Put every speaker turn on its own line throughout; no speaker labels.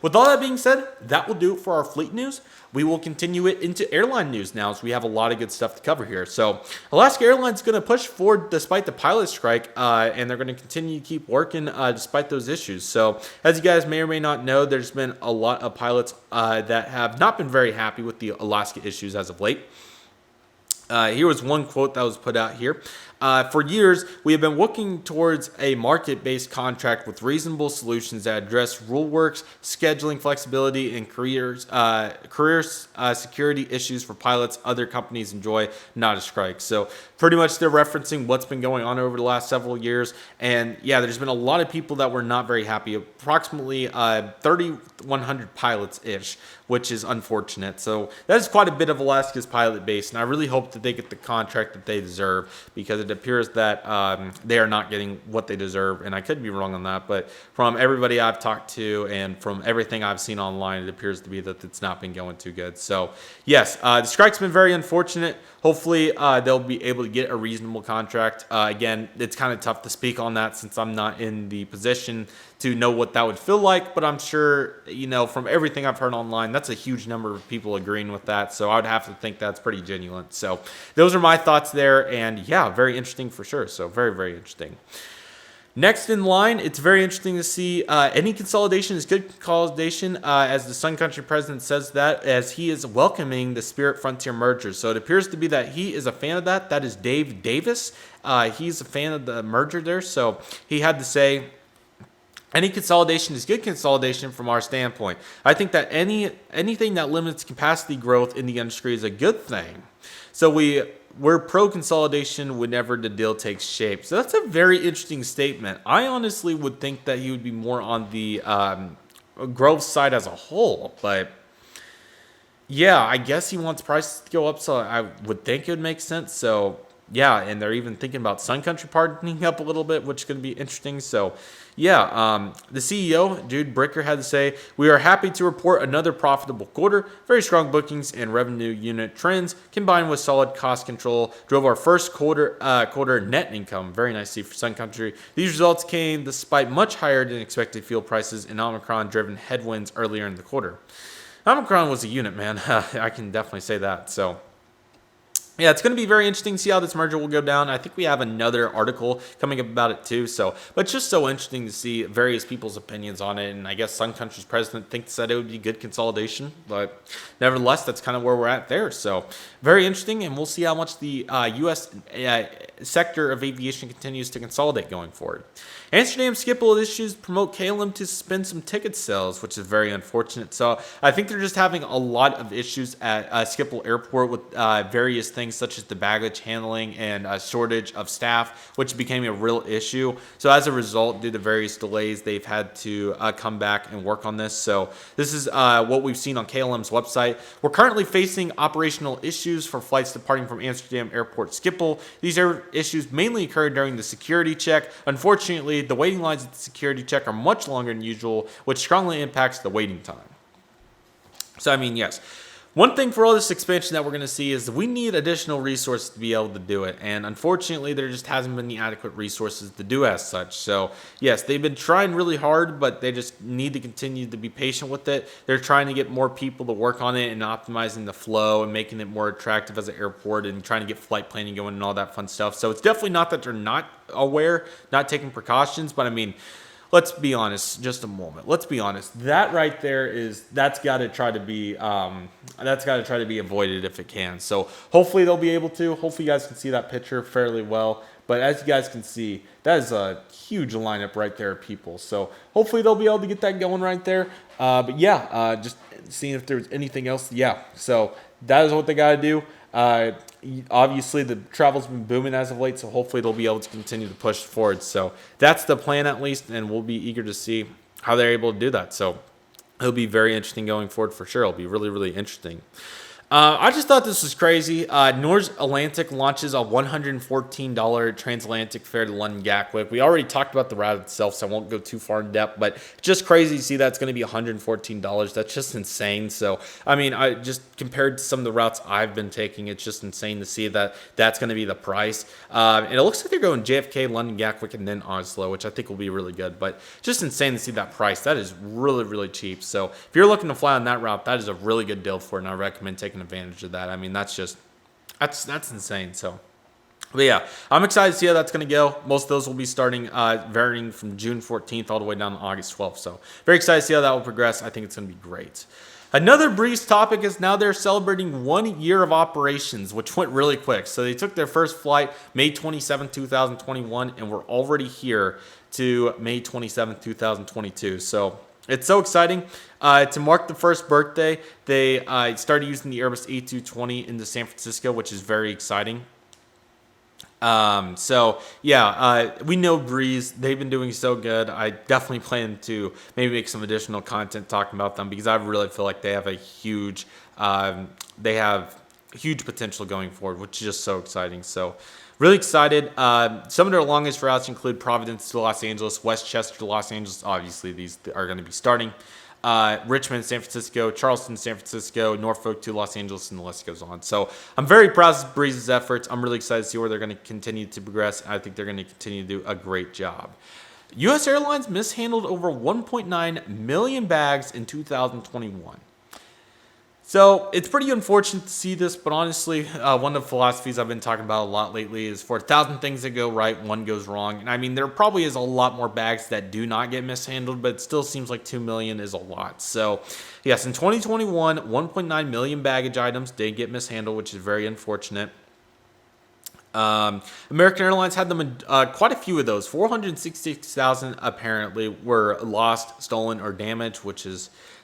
With all that being said, that will do it for our fleet news. We will continue it into airline news now, as we have a lot of good stuff to cover here. So Alaska Airlines is going to push forward despite the pilot strike, and they're going to continue to keep working despite those issues. So as you guys may or may not know, there's been a lot of pilots that have not been very happy with the Alaska issues as of late. Here was one quote that was put out here. For years, we have been working towards a market-based contract with reasonable solutions that address rule works, scheduling flexibility, and career security issues for pilots other companies enjoy, not a strike. So pretty much they're referencing what's been going on over the last several years. And yeah, there's been a lot of people that were not very happy, approximately 3,100 pilots-ish, which is unfortunate. So that is quite a bit of Alaska's pilot base, and I really hope that they get the contract that they deserve, because it appears that they are not getting what they deserve, and I could be wrong on that, but from everybody I've talked to and from everything I've seen online, it appears to be that it's not been going too good. So yes, the strike's been very unfortunate. Hopefully they'll be able to get a reasonable contract. Again, it's kind of tough to speak on that since I'm not in the position to know what that would feel like, but I'm sure, from everything I've heard online, that's a huge number of people agreeing with that, so I would have to think that's pretty genuine. So those are my thoughts there, and yeah, very interesting for sure. So very, very interesting. Next in line, it's very interesting to see any consolidation is good consolidation, as the Sun Country president says that, as he is welcoming the Spirit Frontier merger. So it appears to be that he is a fan of that. That is Dave Davis. He's a fan of the merger there, so he had to say, any consolidation is good consolidation from our standpoint. I think that anything that limits capacity growth in the industry is a good thing. So we're pro-consolidation whenever the deal takes shape. So that's a very interesting statement. I honestly would think that he would be more on the growth side as a whole. But yeah, I guess he wants prices to go up, so I would think it would make sense. So yeah, and they're even thinking about Sun Country partnering up a little bit, which is going to be interesting. So yeah, the CEO, Jude Bricker, had to say, we are happy to report another profitable quarter. Very strong bookings and revenue unit trends, combined with solid cost control, drove our first quarter net income. Very nicely for Sun Country. These results came despite much higher than expected fuel prices and Omicron-driven headwinds earlier in the quarter. Omicron was a unit, man. I can definitely say that. So yeah, it's going to be very interesting to see how this merger will go down. I think we have another article coming up about it too. But it's just so interesting to see various people's opinions on it. And I guess Sun Country's president thinks that it would be good consolidation. But nevertheless, that's kind of where we're at there. So very interesting. And we'll see how much the U.S. sector of aviation continues to consolidate going forward. Amsterdam Schiphol issues promote KLM to suspend some ticket sales, which is very unfortunate. So I think they're just having a lot of issues at Schiphol Airport with various things such as the baggage handling and a shortage of staff, which became a real issue. So as a result, due to various delays, they've had to come back and work on this. So this is what we've seen on KLM's website. We're currently facing operational issues for flights departing from Amsterdam Airport Schiphol. These issues mainly occurred during the security check. Unfortunately, the waiting lines at the security check are much longer than usual, which strongly impacts the waiting time. So, I mean, yes. One thing for all this expansion that we're going to see is that we need additional resources to be able to do it. And unfortunately, there just hasn't been the adequate resources to do as such. So, yes, they've been trying really hard, but they just need to continue to be patient with it. They're trying to get more people to work on it and optimizing the flow and making it more attractive as an airport and trying to get flight planning going and all that fun stuff. So, it's definitely not that they're not aware, not taking precautions, but I mean, let's be honest, just a moment. Let's be honest. That right there that's got to try to be avoided if it can. So hopefully they'll be able to. Hopefully you guys can see that picture fairly well. But as you guys can see, that is a huge lineup right there of people. So hopefully they'll be able to get that going right there. But yeah, just seeing if there's anything else. Yeah, so that is what they got to do. Obviously, the travel's been booming as of late, so hopefully they'll be able to continue to push forward. So that's the plan at least, and we'll be eager to see how they're able to do that. So it'll be very interesting going forward for sure. It'll be really, really interesting. I just thought this was crazy. North Atlantic launches a $114 transatlantic fare to London Gatwick. We already talked about the route itself, so I won't go too far in depth, but just crazy to see that's going to be $114. That's just insane. So, I mean, I just compared to some of the routes I've been taking, it's just insane to see that that's going to be the price. And it looks like they're going JFK, London Gatwick, and then Oslo, which I think will be really good, but just insane to see that price. That is really, really cheap. So, if you're looking to fly on that route, that is a really good deal for it, and I recommend taking advantage of that. I mean, that's insane. So, but yeah, I'm excited to see how that's going to go. Most of those will be starting varying from June 14th all the way down to August 12th. So, very excited to see how that will progress. I think it's going to be great. Another Breeze topic is now they're celebrating 1 year of operations, which went really quick. So they took their first flight May 27, 2021, and we're already here to May 27, 2022. So it's so exciting. To mark the first birthday, they started using the Airbus A220 into San Francisco, which is very exciting. So yeah, we know Breeze. They've been doing so good. I definitely plan to maybe make some additional content talking about them because I really feel like they have huge potential going forward, which is just so exciting. So really excited. Some of their longest routes include Providence to Los Angeles, Westchester to Los Angeles. Obviously, these are going to be starting. Richmond, San Francisco, Charleston, San Francisco, Norfolk to Los Angeles, and the list goes on. So I'm very proud of Breeze's efforts. I'm really excited to see where they're going to continue to progress. I think they're going to continue to do a great job. U.S. Airlines mishandled over 1.9 million bags in 2021. So it's pretty unfortunate to see this, but honestly, one of the philosophies I've been talking about a lot lately is for 1,000 things that go right, one goes wrong. And I mean, there probably is a lot more bags that do not get mishandled, but it still seems like 2 million is a lot. So yes, in 2021, 1.9 million baggage items did get mishandled, which is very unfortunate. American Airlines had them quite a few of those. 466,000 apparently were lost, stolen, or damaged,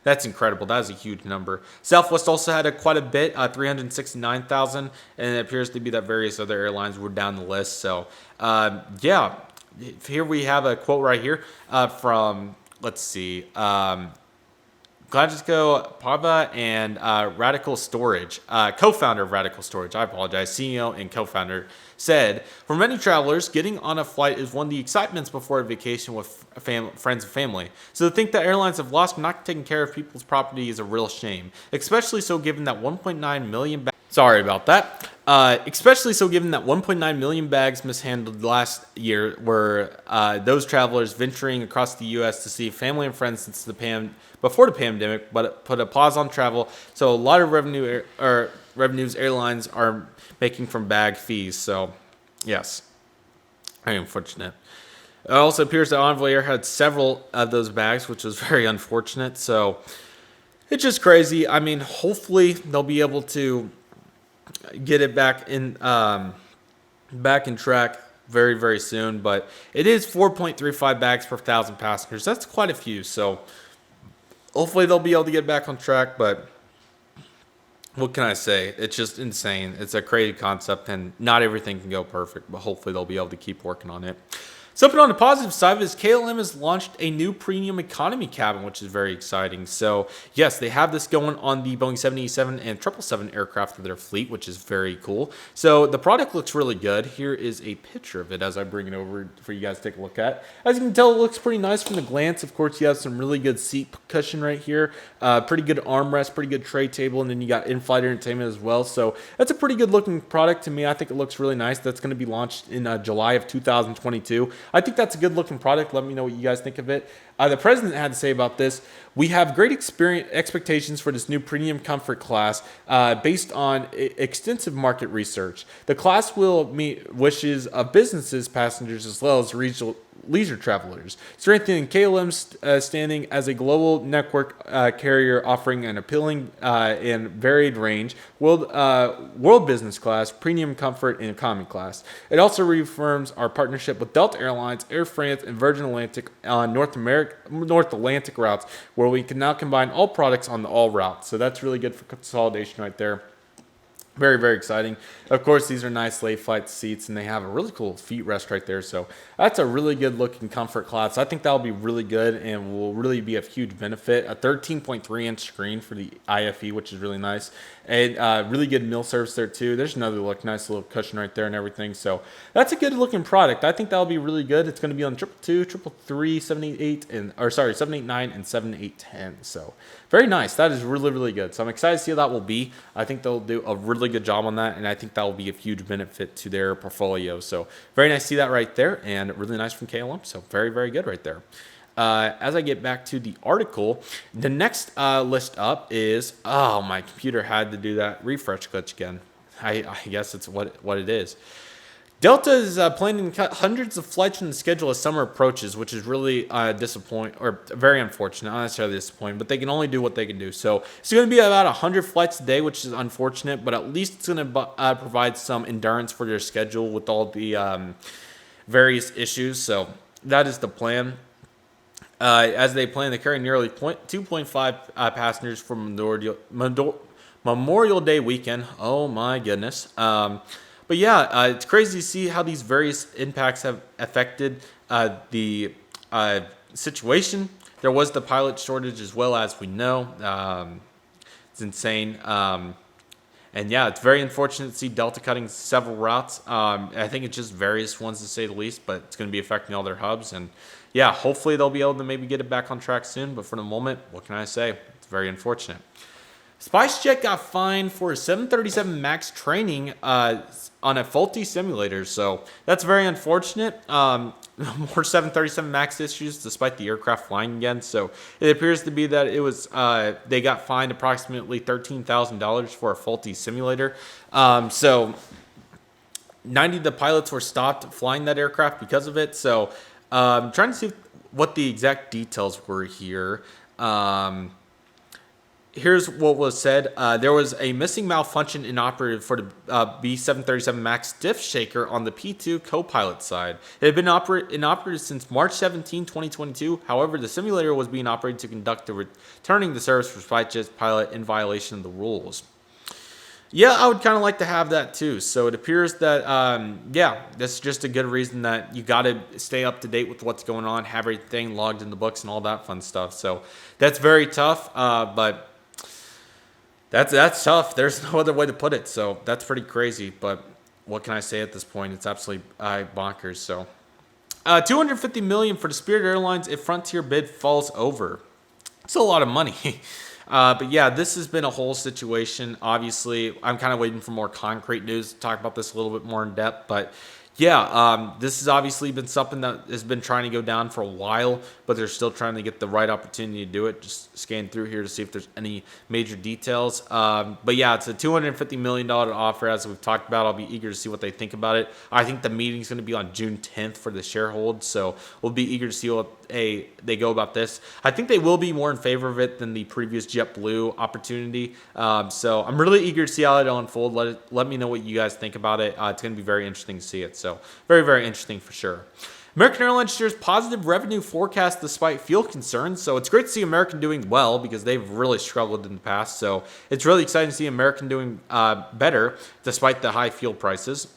that's incredible. That is a huge number. Southwest also had quite a bit, 369,000, and it appears to be that various other airlines were down the list. So, yeah, here we have a quote right here from, let's see, Gladysco Pava and Radical Storage, co-founder of Radical Storage, I apologize, CEO and co-founder, said, for many travelers, getting on a flight is one of the excitements before a vacation with friends and family. So to think that airlines have lost not taking care of people's property is a real shame, especially so given that 1.9 million sorry about that. Especially so given that 1.9 million bags mishandled last year were those travelers venturing across the U.S. to see family and friends since before the pandemic, but put a pause on travel. So a lot of revenues airlines are making from bag fees. So yes, very unfortunate. It also appears that Envoy Air had several of those bags, which was very unfortunate. So it's just crazy. I mean, hopefully they'll be able to get it back in track very, very soon. But it is 4.35 bags per 1,000 passengers. That's quite a few. So hopefully they'll be able to get back on track. But what can I say? It's just insane. It's a crazy concept, and not everything can go perfect. But hopefully they'll be able to keep working on it. Something on the positive side is KLM has launched a new premium economy cabin, which is very exciting. So, yes, they have this going on the Boeing 787 and 777 aircraft of their fleet, which is very cool. So, the product looks really good. Here is a picture of it as I bring it over for you guys to take a look at. As you can tell, it looks pretty nice from the glance. Of course, you have some really good seat cushion right here, pretty good armrest, pretty good tray table, and then you got in-flight entertainment as well. So, that's a pretty good looking product to me. I think it looks really nice. That's going to be launched in July of 2022. I think that's a good looking product. Let me know what you guys think of it. The president had to say about this: we have great expectations for this new premium comfort class based on extensive market research. The class will meet wishes of businesses, passengers, as well as regional leisure travelers, strengthening KLM's standing as a global network carrier offering an appealing and varied range, world business class, premium comfort, and economy class. It also reaffirms our partnership with Delta Airlines, Air France, and Virgin Atlantic on North Atlantic routes, where we can now combine all products on the all routes. So that's really good for consolidation right there. Very, very exciting. Of course, these are nice late flight seats, and they have a really cool feet rest right there. So that's a really good looking comfort class. I think that'll be really good and will really be a huge benefit. A 13.3-inch screen for the IFE, which is really nice. And really good meal service there too. There's another nice little cushion right there and everything. So that's a good looking product. I think that'll be really good. It's going to be on 222, 333, 788, and 789 and 7810. So very nice. That is really, really good. So I'm excited to see how that will be. I think they'll do a really good job on that, and I think that will be a huge benefit to their portfolio. So very nice to see that right there, and really nice from KLM. So very, very good right there. As I get back to the article, the next list up is, oh, my computer had to do that refresh glitch again. I guess it's what it is. Delta is planning to cut hundreds of flights from the schedule as summer approaches, which is really disappointing, or very unfortunate. Not necessarily disappointing, but they can only do what they can do. So it's going to be about 100 flights a day, which is unfortunate, but at least it's going to provide some endurance for their schedule with all the various issues. So that is the plan. As they plan to carry nearly 2.5 passengers for Memorial Day weekend. Oh my goodness. But yeah, it's crazy to see how these various impacts have affected the situation. There was the pilot shortage as well, as we know. It's insane. And yeah, it's very unfortunate to see Delta cutting several routes. I think it's just various ones to say the least, but it's going to be affecting all their hubs. And yeah, hopefully they'll be able to maybe get it back on track soon. But for the moment, what can I say? It's very unfortunate. SpiceJet got fined for 737 MAX training on a faulty simulator. So that's very unfortunate. More 737 MAX issues despite the aircraft flying again. So it appears to be that it was they got fined approximately $13,000 for a faulty simulator. So 90 of the pilots were stopped flying that aircraft because of it. So I'm trying to see what the exact details were here. Here's what was said. There was a missing malfunction inoperative for the B737 MAX diff shaker on the P2 co-pilot side. It had been inoperative since March 17, 2022. However, the simulator was being operated to conduct the returning the service for SpiceJet's pilot in violation of the rules. Yeah, I would kind of like to have that too. So it appears that, that's just a good reason that you got to stay up to date with what's going on, have everything logged in the books and all that fun stuff. So that's very tough, but that's tough. There's no other way to put it. So that's pretty crazy. But what can I say at this point? It's absolutely bonkers. So $250 million for the Spirit Airlines if Frontier bid falls over. It's a lot of money. But yeah, this has been a whole situation. Obviously, I'm kind of waiting for more concrete news to talk about this a little bit more in depth. But yeah, this has obviously been something that has been trying to go down for a while, but they're still trying to get the right opportunity to do it. Just scan through here to see if there's any major details. But yeah, it's a $250 million offer, as we've talked about. I'll be eager to see what they think about it. I think the meeting's going to be on June 10th for the shareholders, so we'll be eager to see what they go about this. I think they will be more in favor of it than the previous JetBlue opportunity. So I'm really eager to see how it'll unfold. Let me know what you guys think about it. It's going to be very interesting to see it. So very, very interesting for sure. American Airlines shares positive revenue forecast despite fuel concerns. So it's great to see American doing well because they've really struggled in the past. So it's really exciting to see American doing better despite the high fuel prices.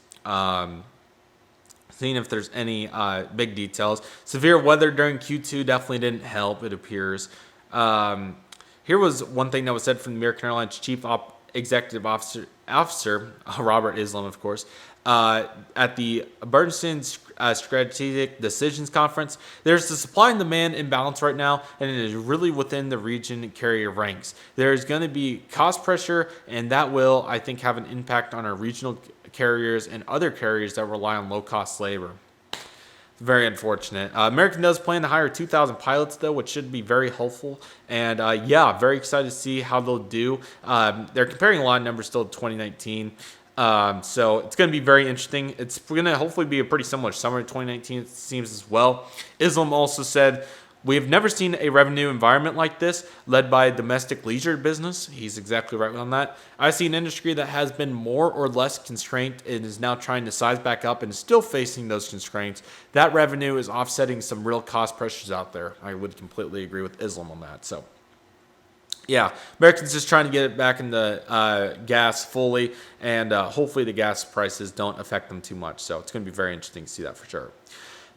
Seeing if there's any big details. Severe weather during Q2 definitely didn't help, it appears. Here was one thing that was said from the American Airlines Chief Executive Officer, Robert Islam, of course, at the Bernstein Strategic Decisions Conference. There's the supply and demand imbalance right now, and it is really within the region carrier ranks. There's going to be cost pressure, and that will, I think, have an impact on our regional carriers and other carriers that rely on low-cost labor. Very unfortunate. American does plan to hire 2,000 pilots, though, which should be very helpful. And very excited to see how they'll do. They're comparing a lot of numbers still to 2019. So it's going to be very interesting. It's going to hopefully be a pretty similar summer to 2019, it seems, as well. Islam also said, "We have never seen a revenue environment like this, led by a domestic leisure business." He's exactly right on that. "I see an industry that has been more or less constrained and is now trying to size back up and is still facing those constraints. That revenue is offsetting some real cost pressures out there." I would completely agree with Islam on that. So Yeah, Americans just trying to get it back in the gas fully, and hopefully the gas prices don't affect them too much. So it's going to be very interesting to see that for sure.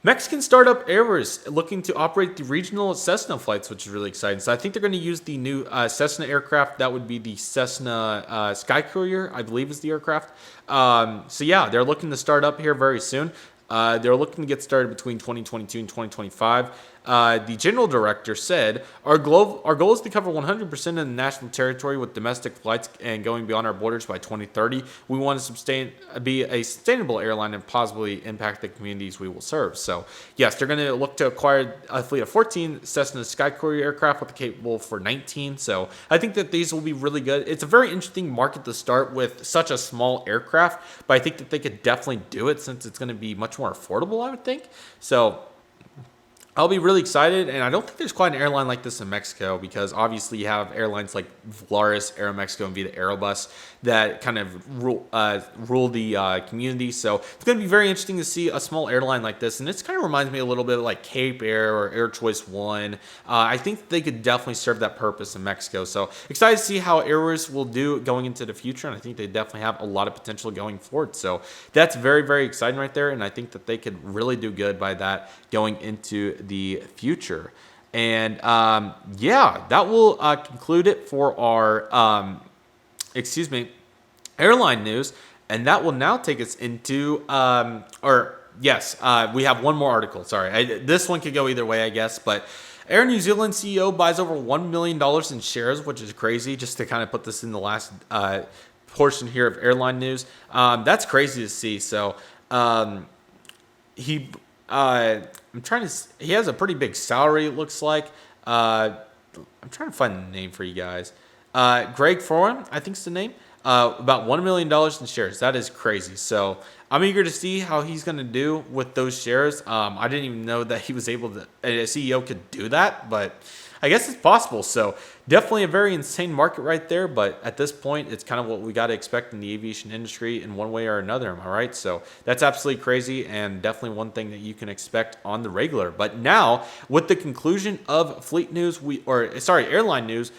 Mexican startup Airways looking to operate the regional Cessna flights, which is really exciting. So I think they're going to use the new Cessna aircraft. That would be the Cessna Sky Courier, I believe is the aircraft. So yeah, they're looking to start up here very soon. They're looking to get started between 2022 and 2025. The general director said, our goal is to cover 100% of the national territory with domestic flights and going beyond our borders by 2030. We want to be a sustainable airline and possibly impact the communities we will serve. So, yes, they're going to look to acquire a fleet of 14 Cessna Sky Courier aircraft with the capable for 19. So, I think that these will be really good. It's a very interesting market to start with such a small aircraft, but I think that they could definitely do it since it's going to be much more affordable, I would think. So, I'll be really excited, and I don't think there's quite an airline like this in Mexico because obviously you have airlines like Volaris, Aeromexico, and Vida Aerobus that kind of rule the community. So it's going to be very interesting to see a small airline like this, and this kind of reminds me a little bit of like Cape Air or Air Choice One. I think they could definitely serve that purpose in Mexico. So excited to see how Airways will do going into the future, and I think they definitely have a lot of potential going forward. So that's very, very exciting right there, and I think that they could really do good by that going into the future. And yeah, that will conclude it for our airline news. And that will now take us into we have one more article. Sorry, this one could go either way, I guess. But Air New Zealand CEO buys over $1 million in shares, which is crazy. Just to kind of put this in the last portion here of airline news, that's crazy to see. So he has a pretty big salary, it looks like. I'm trying to find the name for you guys. Greg Foran, I think is the name. About $1 million in shares. That is crazy. So I'm eager to see how he's going to do with those shares. I didn't even know that he was able to, a CEO could do that, but I guess it's possible. So definitely a very insane market right there. But at this point, it's kind of what we got to expect in the aviation industry in one way or another. Am I right? So that's absolutely crazy and definitely one thing that you can expect on the regular. But now with the conclusion of airline news,